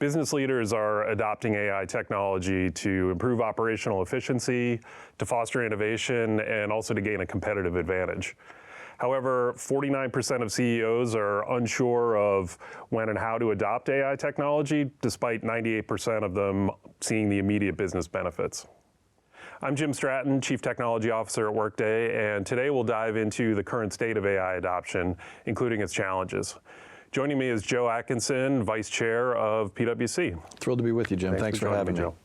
Business leaders are adopting AI technology to improve operational efficiency, to foster innovation, and also to gain a competitive advantage. However, 49% of CEOs are unsure of when and how to adopt AI technology, despite 98% of them seeing the immediate business benefits. I'm Jim Stratton, Chief Technology Officer at Workday, and today we'll dive into the current state of AI adoption, including its challenges. Joining me is Joe Atkinson, Vice Chair of PwC. Thrilled to be with you, Jim. Thanks for having me. Joe.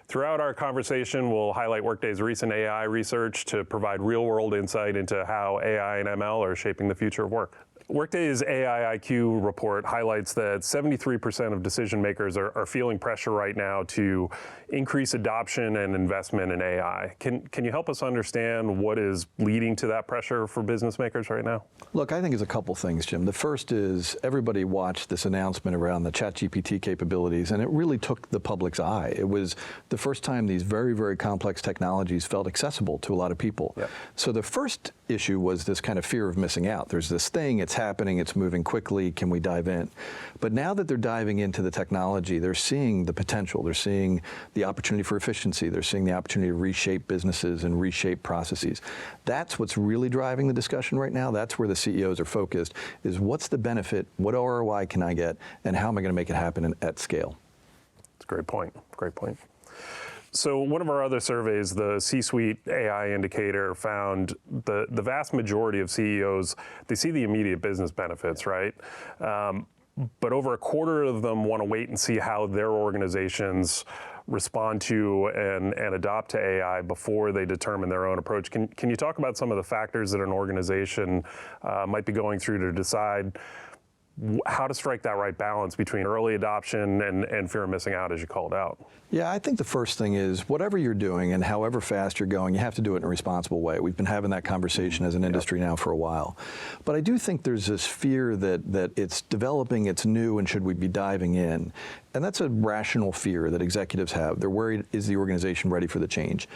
Throughout our conversation, we'll highlight Workday's recent AI research to provide real-world insight into how AI and ML are shaping the future of work. Workday's AI IQ report highlights that 73% of decision makers are feeling pressure right now to increase adoption and investment in AI. Can you help us understand what is leading to that pressure for business makers right now? Look, I think it's a couple things, Jim. The first is everybody watched this announcement around the ChatGPT capabilities, and it really took the public's eye. It was the first time these very, very complex technologies felt accessible to a lot of people. Yep. So the first issue was this kind of fear of missing out. There's this thing, it's happening, it's moving quickly, can we dive in? But now that they're diving into the technology, they're seeing the potential, they're seeing the opportunity for efficiency, they're seeing the opportunity to reshape businesses and reshape processes. That's what's really driving the discussion right now. That's where the CEOs are focused, is what's the benefit, what ROI can I get, and how am I going to make it happen at scale? That's a great point, great point. So one of our other surveys, the C-Suite AI indicator, found the vast majority of CEOs, they see the immediate business benefits, right? But over a quarter of them want to wait and see how their organizations respond to and adopt to AI before they determine their own approach. Can you talk about some of the factors that an organization might be going through to decide how to strike that right balance between early adoption and fear of missing out, as you called out? Yeah, I think the first thing is whatever you're doing and however fast you're going, you have to do it in a responsible way. We've been having that conversation as an industry now for a while. But I do think there's this fear that it's developing, it's new, and should we be diving in? And that's a rational fear that executives have. They're worried, is the organization ready for the change?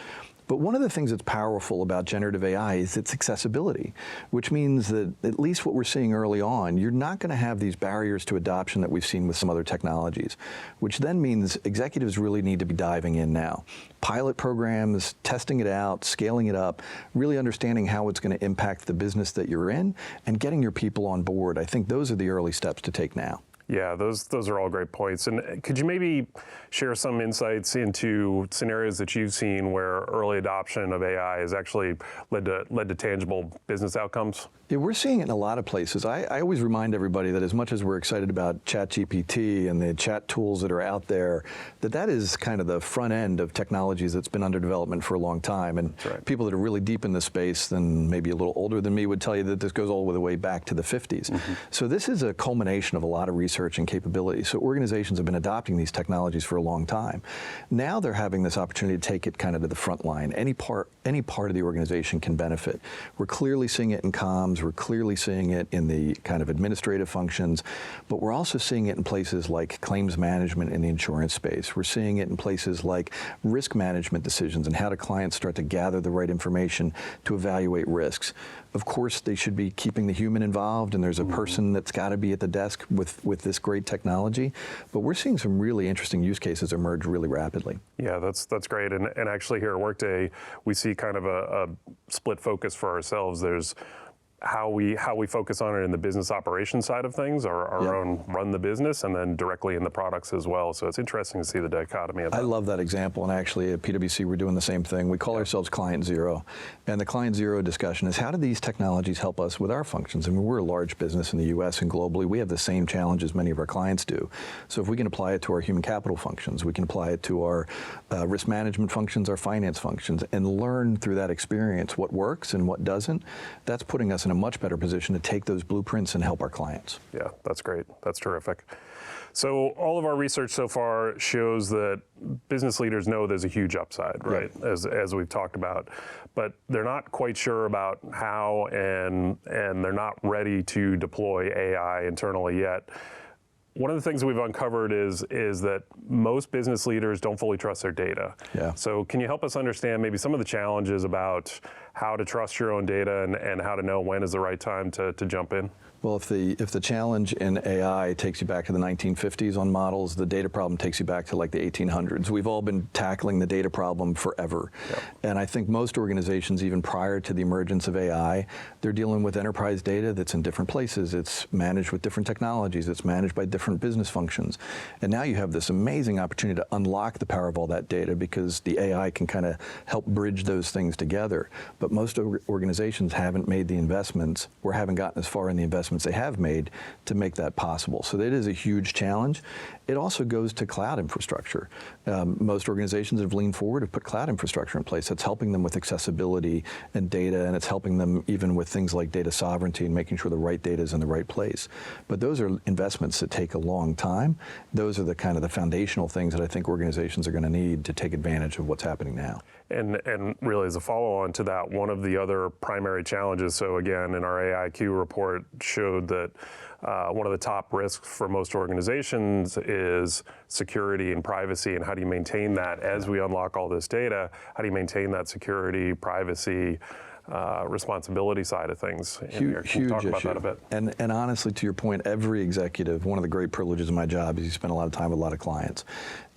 But one of the things that's powerful about generative AI is its accessibility, which means that at least what we're seeing early on, you're not going to have these barriers to adoption that we've seen with some other technologies, which then means executives really need to be diving in now. Pilot programs, testing it out, scaling it up, really understanding how it's going to impact the business that you're in, and getting your people on board. I think those are the early steps to take now. Yeah, those are all great points. And could you maybe share some insights into scenarios that you've seen where early adoption of AI has actually led to tangible business outcomes? Yeah, we're seeing it in a lot of places. I always remind everybody that as much as we're excited about ChatGPT and the chat tools that are out there, that is kind of the front end of technologies that's been under development for a long time. And people that are really deep in the space and maybe a little older than me would tell you that this goes all the way back to the 50s. Mm-hmm. So this is a culmination of a lot of research and capability. So organizations have been adopting these technologies for a long time. Now they're having this opportunity to take it kind of to the front line. Any part of the organization can benefit. We're clearly seeing it in comms, we're clearly seeing it in the kind of administrative functions, but we're also seeing it in places like claims management in the insurance space. We're seeing it in places like risk management decisions and how do clients start to gather the right information to evaluate risks. Of course, they should be keeping the human involved, and there's a person that's got to be at the desk with this great technology, but we're seeing some really interesting use cases emerge really rapidly. Yeah, that's great, and actually here at Workday, we see kind of a split focus for ourselves. There's how we focus on it in the business operations side of things, our own run the business, and then directly in the products as well. So it's interesting to see the dichotomy of that. I love that example, and actually at PwC we're doing the same thing. We call ourselves Client Zero, and the Client Zero discussion is how do these technologies help us with our functions? I mean, we're a large business in the US and globally. We have the same challenges many of our clients do. So if we can apply it to our human capital functions, we can apply it to our risk management functions, our finance functions, and learn through that experience what works and what doesn't, that's putting us in a much better position to take those blueprints and help our clients. Yeah, that's great. That's terrific. So all of our research so far shows that business leaders know there's a huge upside, right? As we've talked about, but they're not quite sure about how, and they're not ready to deploy AI internally yet. One of the things we've uncovered is that most business leaders don't fully trust their data. Yeah. So can you help us understand maybe some of the challenges about how to trust your own data and how to know when is the right time to jump in? Well, if the challenge in AI takes you back to the 1950s on models, the data problem takes you back to like the 1800s. We've all been tackling the data problem forever. Yep. And I think most organizations, even prior to the emergence of AI, they're dealing with enterprise data that's in different places. It's managed with different technologies. It's managed by different business functions. And now you have this amazing opportunity to unlock the power of all that data because the AI can kind of help bridge those things together. But most organizations haven't made the investments or haven't gotten as far in the investments they have made to make that possible. So that is a huge challenge. It also goes to cloud infrastructure. Most organizations have leaned forward, have put cloud infrastructure in place. That's helping them with accessibility and data, and it's helping them even with things like data sovereignty and making sure the right data is in the right place. But those are investments that take a long time. Those are the kind of the foundational things that I think organizations are going to need to take advantage of what's happening now. And really as a follow-on to that, one of the other primary challenges, so again, in our AIQ report showed that one of the top risks for most organizations is security and privacy, and how do you maintain that as we unlock all this data? How do you maintain that security, privacy, responsibility side of things? Huge Can you talk issue. about that a bit? And honestly, to your point, every executive, one of the great privileges of my job is you spend a lot of time with a lot of clients.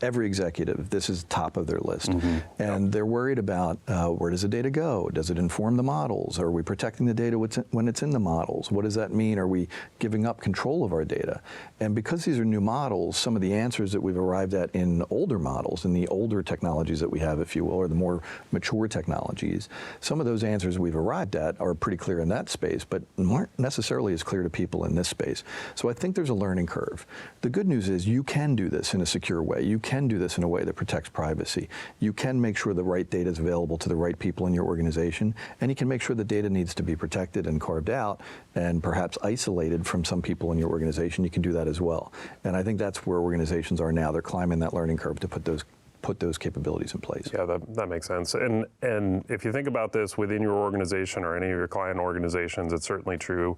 Every executive, this is top of their list. Mm-hmm. And they're worried about where does the data go? Does it inform the models? Are we protecting the data when it's in the models? What does that mean? Are we giving up control of our data? And because these are new models, some of the answers that we've arrived at in older models, in the older technologies that we have, if you will, or the more mature technologies, some of those answers we've arrived at are pretty clear in that space, but aren't necessarily as clear to people in this space. So I think there's a learning curve. The good news is you can do this in a secure way. You can do this in a way that protects privacy. You can make sure the right data is available to the right people in your organization, and you can make sure the data needs to be protected and carved out and perhaps isolated from some people in your organization. You can do that as well. And I think that's where organizations are now. They're climbing that learning curve to put those capabilities in place. Yeah, that makes sense. And if you think about this within your organization or any of your client organizations, it's certainly true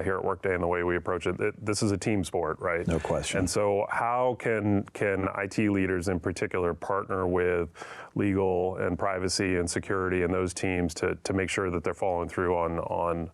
here at Workday and the way we approach it. This is a team sport, right? No question. And so how can IT leaders in particular partner with legal and privacy and security and those teams to make sure that they're following through on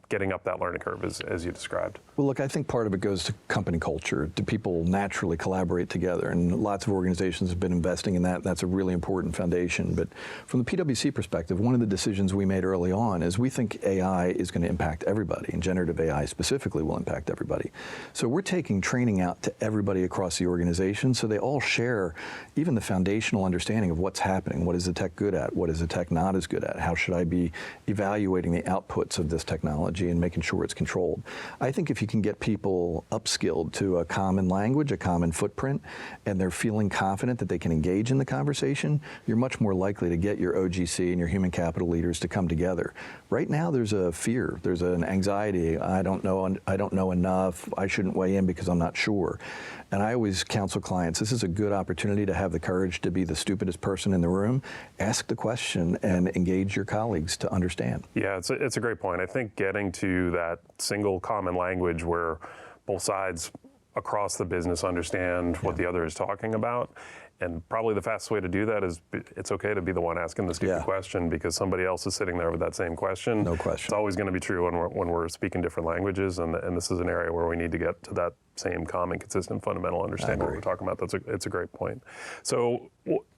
getting up that learning curve as you described? Well, look, I think part of it goes to company culture. Do people naturally collaborate together? And lots of organizations have been investing in that. That's a really important foundation. But from the PwC perspective, one of the decisions we made early on is we think AI is going to impact everybody, and generative AI specifically will impact everybody. So we're taking training out to everybody across the organization so they all share even the foundational understanding of what's happening. What is the tech good at? What is the tech not as good at? How should I be evaluating the outputs of this technology and making sure it's controlled? I think if you can get people upskilled to a common language, a common footprint, and they're feeling confident that they can engage in the conversation, you're much more likely to get your OGC and your human capital leaders to come together. Right now there's a fear, there's an anxiety, I don't know enough, I shouldn't weigh in because I'm not sure. And I always counsel clients, this is a good opportunity to have the courage to be the stupidest person in the room, ask the question and engage your colleagues to understand. Yeah, it's a great point. I think getting to that single common language where both sides across the business understand what the other is talking about. And probably the fastest way to do that is it's okay to be the one asking the stupid question because somebody else is sitting there with that same question. No question. It's always going to be true when we're speaking different languages, and this is an area where we need to get to that same common, consistent, fundamental understanding of what we're talking about. It's a great point. So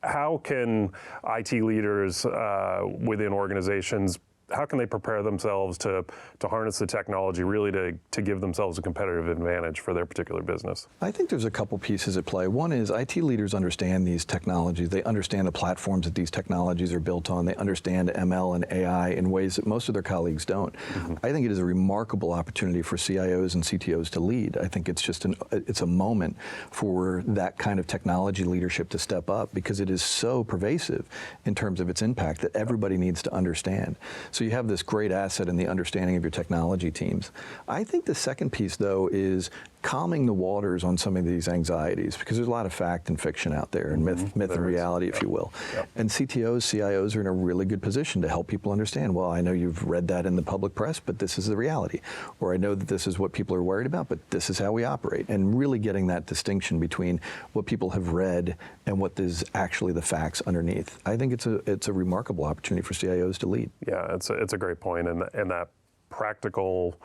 how can IT leaders within organizations, how can they prepare themselves to harness the technology really to give themselves a competitive advantage for their particular business? I think there's a couple pieces at play. One is IT leaders understand these technologies. They understand the platforms that these technologies are built on. They understand ML and AI in ways that most of their colleagues don't. Mm-hmm. I think it is a remarkable opportunity for CIOs and CTOs to lead. I think it's just it's a moment for that kind of technology leadership to step up because it is so pervasive in terms of its impact that everybody needs to understand. So you have this great asset in the understanding of your technology teams. I think the second piece, though, is calming the waters on some of these anxieties because there's a lot of fact and fiction out there and myth and reality, if you will. Yep. And CTOs, CIOs are in a really good position to help people understand, well, I know you've read that in the public press, but this is the reality. Or I know that this is what people are worried about, but this is how we operate. And really getting that distinction between what people have read and what is actually the facts underneath. I think it's a remarkable opportunity for CIOs to lead. Yeah, it's a great point, and that practical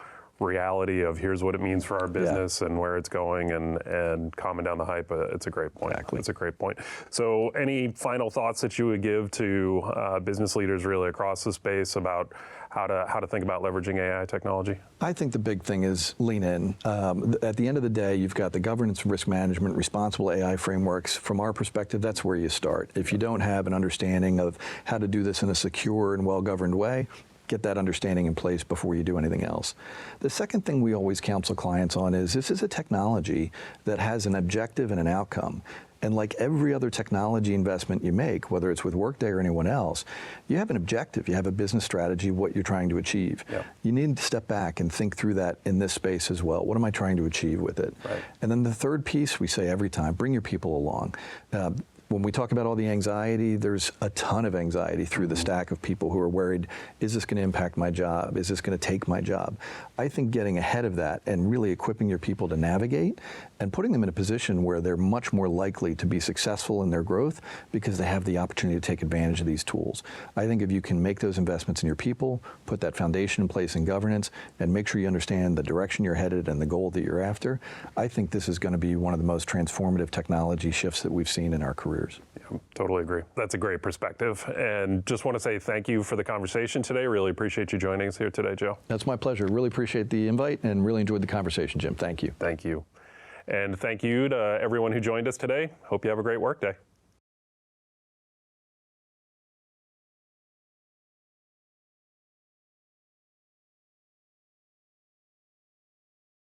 reality of here's what it means for our business and where it's going, and calming down the hype. It's a great point. Exactly. It's a great point. So any final thoughts that you would give to business leaders really across the space about how to think about leveraging AI technology? I think the big thing is lean in. At the end of the day, you've got the governance, risk management, responsible AI frameworks. From our perspective, that's where you start. If you don't have an understanding of how to do this in a secure and well-governed way, get that understanding in place before you do anything else. The second thing we always counsel clients on is this is a technology that has an objective and an outcome. And like every other technology investment you make, whether it's with Workday or anyone else, you have an objective, you have a business strategy, what you're trying to achieve. Yep. You need to step back and think through that in this space as well. What am I trying to achieve with it? Right. And then the third piece we say every time, bring your people along. When we talk about all the anxiety, there's a ton of anxiety through the stack of people who are worried, is this going to impact my job? Is this going to take my job? I think getting ahead of that and really equipping your people to navigate and putting them in a position where they're much more likely to be successful in their growth because they have the opportunity to take advantage of these tools. I think if you can make those investments in your people, put that foundation in place in governance, and make sure you understand the direction you're headed and the goal that you're after, I think this is going to be one of the most transformative technology shifts that we've seen in our careers. Yeah, totally agree. That's a great perspective. And just want to say thank you for the conversation today. Really appreciate you joining us here today, Joe. That's my pleasure. Really appreciate the invite and really enjoyed the conversation, Jim. Thank you. Thank you. And thank you to everyone who joined us today. Hope you have a great workday.